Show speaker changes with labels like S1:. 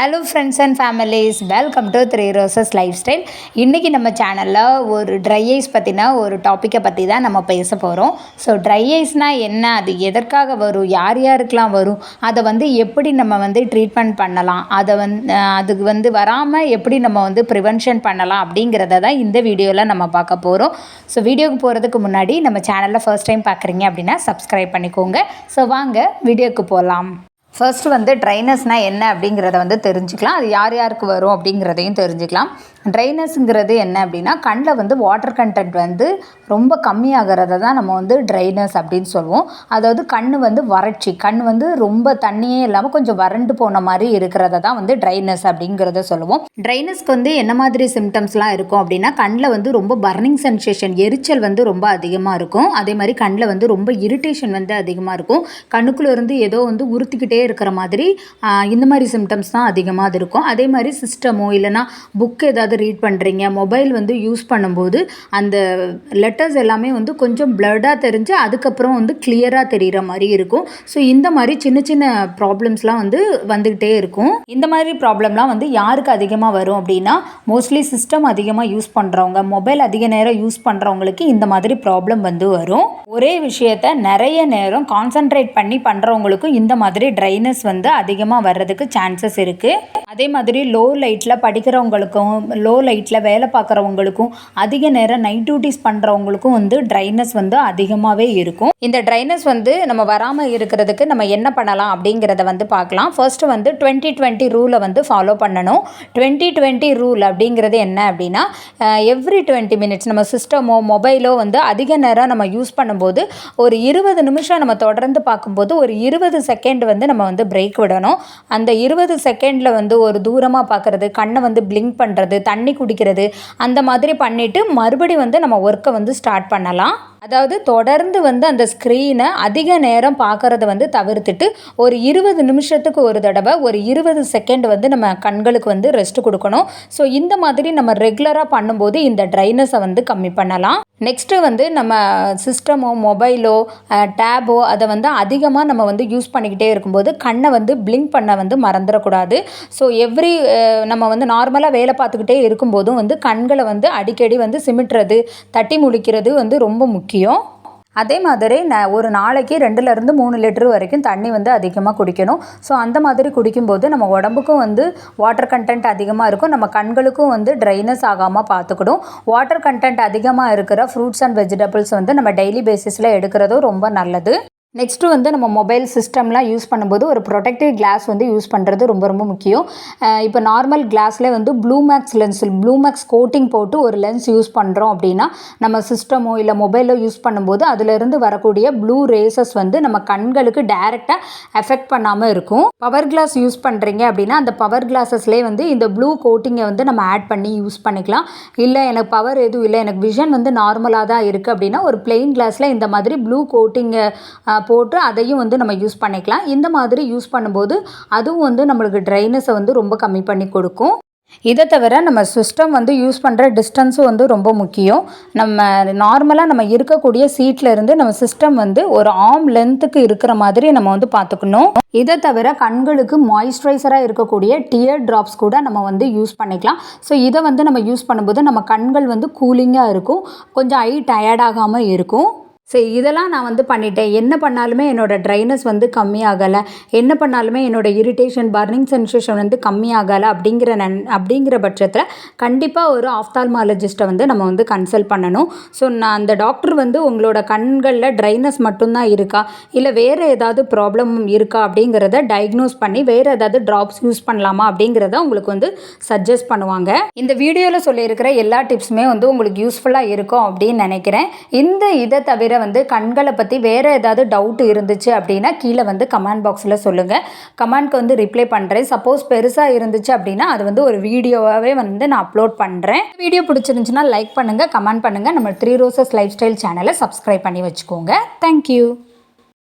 S1: Hello friends and families, welcome to 3 Roses life style. இன்றைக்கி நம்ம சேனலில் ஒரு ட்ரை ஐஸ் பற்றின ஒரு டாப்பிக்கை பற்றி தான் நம்ம பேச போகிறோம். ஸோ ட்ரை ஐஸ்னால் என்ன, அது எதற்காக வரும், யார் யாருக்கெலாம் வரும், அதை எப்படி நம்ம ட்ரீட்மெண்ட் பண்ணலாம், அதுக்கு வராமல் எப்படி நம்ம ப்ரிவென்ஷன் பண்ணலாம் அப்படிங்கிறத தான் இந்த வீடியோவில் நம்ம பார்க்க போகிறோம். ஸோ வீடியோக்கு போகிறதுக்கு முன்னாடி நம்ம சேனலில் ஃபர்ஸ்ட் டைம் பார்க்குறீங்க அப்படின்னா சப்ஸ்கிரைப் பண்ணிக்கோங்க. ஸோ வாங்க வீடியோக்கு போகலாம். ஃபர்ஸ்ட் ட்ரைனஸ்னால் என்ன அப்படிங்கிறத தெரிஞ்சுக்கலாம். அது யார் யாருக்கு வரும் அப்படிங்கிறதையும் தெரிஞ்சுக்கலாம். ட்ரைனஸ்ங்கிறது என்ன அப்படின்னா, கண்ணில் வாட்டர் கண்டென்ட் ரொம்ப கம்மியாகிறத தான் நம்ம ட்ரைனஸ் அப்படின்னு சொல்லுவோம். அதாவது கண் வறட்சி, கண் ரொம்ப தண்ணியே இல்லாமல் கொஞ்சம் வறண்டு போன மாதிரி இருக்கிறத தான் ட்ரைனஸ் அப்படிங்கிறத சொல்லுவோம். ட்ரைனஸ்க்கு என்ன மாதிரி சிம்டம்ஸ்லாம் இருக்கும் அப்படின்னா, கண்ணில் ரொம்ப பர்னிங் சென்சேஷன், எரிச்சல் ரொம்ப அதிகமாக இருக்கும். அதே மாதிரி கண்ணில் ரொம்ப இரிட்டேஷன் அதிகமாக இருக்கும். கண்ணுக்குள்ளே இருந்து ஏதோ உறுத்திக்கிட்டே இருக்கிற மாதிரி இந்த மாதிரி சிம்டம்ஸ் தான் அதிகமாக இருக்கும். அதே மாதிரி சிஸ்டமோ இல்லைனா புக் ஏதாவது ரீட் பண்ணுறீங்க, மொபைல் யூஸ் பண்ணும்போது அந்த லெட்டர்ஸ் எல்லாமே கொஞ்சம் பிளர்டாக தெரிஞ்சு அதுக்கப்புறம் கிளியராக தெரிகிற மாதிரி இருக்கும். ஸோ இந்த மாதிரி சின்ன சின்ன ப்ராப்ளம்ஸ்லாம் வந்துக்கிட்டே இருக்கும். இந்த மாதிரி ப்ராப்ளம்லாம் யாருக்கு அதிகமாக வரும் அப்படின்னா, மோஸ்ட்லி சிஸ்டம் அதிகமாக யூஸ் பண்ணுறவங்க, மொபைல் அதிக நேரம் யூஸ் பண்ணுறவங்களுக்கு இந்த மாதிரி ப்ராப்ளம் வரும். ஒரே விஷயத்தை நிறைய நேரம் கான்சன்ட்ரேட் பண்ணி பண்ணுறவங்களுக்கும் இந்த மாதிரி ட்ரைனஸ் அதிகமாக வர்றதுக்கு சான்சஸ் இருக்குது. அதே மாதிரி லோ லைட்டில் படிக்கிறவங்களுக்கும், லோ லைட்டில் வேலை பார்க்குறவங்களுக்கும், அதிக நேரம் நைட் டியூட்டிஸ் பண்ணுறவங்களுக்கும் ட்ரைனஸ் அதிகமாகவே இருக்கும். இந்த ட்ரைனஸ் நம்ம வராமல் இருக்கிறதுக்கு நம்ம என்ன பண்ணலாம் அப்படிங்கிறத பார்க்கலாம். ஃபர்ஸ்ட்டு 20-20 ரூலை ஃபாலோ பண்ணணும். 20-20 ரூல் அப்படிங்கிறது என்ன அப்படின்னா, எவ்ரி 20 மினிட்ஸ் நம்ம சிஸ்டமோ மொபைலோ அதிக நேரம் நம்ம யூஸ் பண்ணும்போது ஒரு 20 நிமிஷம் நம்ம தொடர்ந்து பார்க்கும்போது ஒரு 20 செகண்ட் நம்ம பிரேக் விடணும். அந்த 20 செகண்டில் ஒரு தூரமாக பார்க்குறது, கண்ணை பிளிங்க் பண்ணுறது, தண்ணி குடிக்கிறது, அந்த மாதிரி பண்ணிவிட்டு மறுபடி நம்ம ஒர்க்கை ஸ்டார்ட் பண்ணலாம். அதாவது தொடர்ந்து அந்த ஸ்க்ரீனை அதிக நேரம் பார்க்குறத தவிர்த்துட்டு ஒரு 20 நிமிஷத்துக்கு ஒரு தடவை ஒரு 20 செகண்ட் நம்ம கண்களுக்கு ரெஸ்ட் கொடுக்கணும். ஸோ இந்த மாதிரி நம்ம ரெகுலராக பண்ணும்போது இந்த ட்ரைனஸை கம்மி பண்ணலாம். நெக்ஸ்ட்டு நம்ம சிஸ்டமோ மொபைலோ டேபோ அதை அதிகமாக நம்ம யூஸ் பண்ணிக்கிட்டே இருக்கும்போது கண்ணை பிளிங்க் பண்ண மறந்துடக்கூடாது. ஸோ எவ்ரி நம்ம நார்மலாக வேலை பார்த்துக்கிட்டே இருக்கும்போதும் கண்களை அடிக்கடி சிமிட்டுறது, தட்டி முழிக்கிறது ரொம்ப முக்கியம். அதே மாதிரி ஒரு நாளைக்கு 2-3 லிட்டர் வரைக்கும் தண்ணி அதிகமாக குடிக்கணும். ஸோ அந்த மாதிரி குடிக்கும்போது நம்ம உடம்புக்கும் வாட்டர் கண்டென்ட் அதிகமாக இருக்கும், நம்ம கண்களுக்கும் ட்ரைனஸ் ஆகாமல் பார்த்துக்கணும். வாட்டர் கண்டென்ட் அதிகமாக இருக்கிற ஃப்ரூட்ஸ் அண்ட் வெஜிடபிள்ஸ் நம்ம டெய்லி பேசிஸில் எடுக்கிறதும் ரொம்ப நல்லது. நெக்ஸ்ட்டு நம்ம மொபைல் சிஸ்டம்லாம் யூஸ் பண்ணும்போது ஒரு ப்ரொடெக்டிவ் கிளாஸ் யூஸ் பண்ணுறது ரொம்ப ரொம்ப முக்கியம். இப்போ நார்மல் கிளாஸில் ப்ளூமேக்ஸ் லென்ஸ், ப்ளூமேக்ஸ் கோட்டிங் போட்டு ஒரு லென்ஸ் யூஸ் பண்ணுறோம் அப்படின்னா, நம்ம சிஸ்டமோ இல்லை மொபைலோ யூஸ் பண்ணும்போது அதிலிருந்து வரக்கூடிய ப்ளூ ரேசஸ் நம்ம கண்களுக்கு டைரெக்டாக எஃபெக்ட் பண்ணாமல் இருக்கும். பவர் கிளாஸ் யூஸ் பண்ணுறீங்க அப்படின்னா அந்த பவர் கிளாஸஸ்லேயே இந்த ப்ளூ கோட்டிங்கை நம்ம ஆட் பண்ணி யூஸ் பண்ணிக்கலாம். இல்லை எனக்கு பவர் எதுவும் இல்லை, எனக்கு விஷன் நார்மலாக தான் இருக்குது அப்படின்னா ஒரு பிளெயின் கிளாஸில் இந்த மாதிரி ப்ளூ கோட்டிங்கை போட்டு அதையும் நம்ம யூஸ் பண்ணிக்கலாம். இந்த மாதிரி யூஸ் பண்ணும்போது அதுவும் நம்மளுக்கு ட்ரைனஸை ரொம்ப கம்மி பண்ணி கொடுக்கும். இதை தவிர நம்ம சிஸ்டம் யூஸ் பண்ணுற டிஸ்டன்ஸும் ரொம்ப முக்கியம். நம்ம நார்மலாக நம்ம இருக்கக்கூடிய சீட்டில் இருந்து நம்ம சிஸ்டம் ஒரு ஆர்ம் லென்த்துக்கு இருக்கிற மாதிரி நம்ம பார்த்துக்கணும். இதை தவிர கண்களுக்கு மாய்ஸ்சரைசராக இருக்கக்கூடிய டியர் ட்ராப்ஸ் கூட நம்ம யூஸ் பண்ணிக்கலாம். ஸோ இதை நம்ம யூஸ் பண்ணும்போது நம்ம கண்கள் கூலிங்காக இருக்கும், கொஞ்சம் ஐ டயர்டாகாமல் இருக்கும். சரி, இதெல்லாம் நான் பண்ணிட்டேன், என்ன பண்ணாலுமே என்னோடய ட்ரைனஸ் கம்மியாகலை, என்ன பண்ணாலுமே என்னோடய இரிட்டேஷன், பர்னிங் சென்சேஷன் கம்மியாகலை அப்படிங்கிற பட்சத்தில் கண்டிப்பாக ஒரு ஆஃப்தால்மாலஜிஸ்ட்டை நம்ம கன்சல்ட் பண்ணணும். ஸோ நான் அந்த டாக்டர் உங்களோட கண்களில் ட்ரைனஸ் மட்டும்தான் இருக்கா இல்லை வேறு ஏதாவது ப்ராப்ளம் இருக்கா அப்படிங்கிறத டயக்னோஸ் பண்ணி வேறு ஏதாவது ட்ராப்ஸ் யூஸ் பண்ணலாமா அப்படிங்கிறத உங்களுக்கு சஜஸ்ட் பண்ணுவாங்க. இந்த வீடியோவில் சொல்லியிருக்கிற எல்லா டிப்ஸுமே உங்களுக்கு யூஸ்ஃபுல்லாக இருக்கும் அப்படின்னு நினைக்கிறேன். இதை தவிர கண்களை பற்றி வேறு ஏதாவது டவுட் இருந்துச்சு அப்படின்னா கீழே கமெண்ட் பாக்ஸில் சொல்லுங்கள். கமெண்ட்க்கு ரிப்ளை பண்ணுறேன். சப்போஸ் பெருசாக இருந்துச்சு அப்படின்னா அது ஒரு வீடியோவாகவே நான் அப்லோட் பண்ணுறேன். வீடியோ பிடிச்சிருந்துச்சுன்னா லைக் பண்ணுங்கள், கமெண்ட் பண்ணுங்கள். நம்ம 3 Roses லைஃப் ஸ்டைல் சேனலை சப்ஸ்கிரைப் பண்ணி வச்சுக்கோங்க. தேங்க்யூ.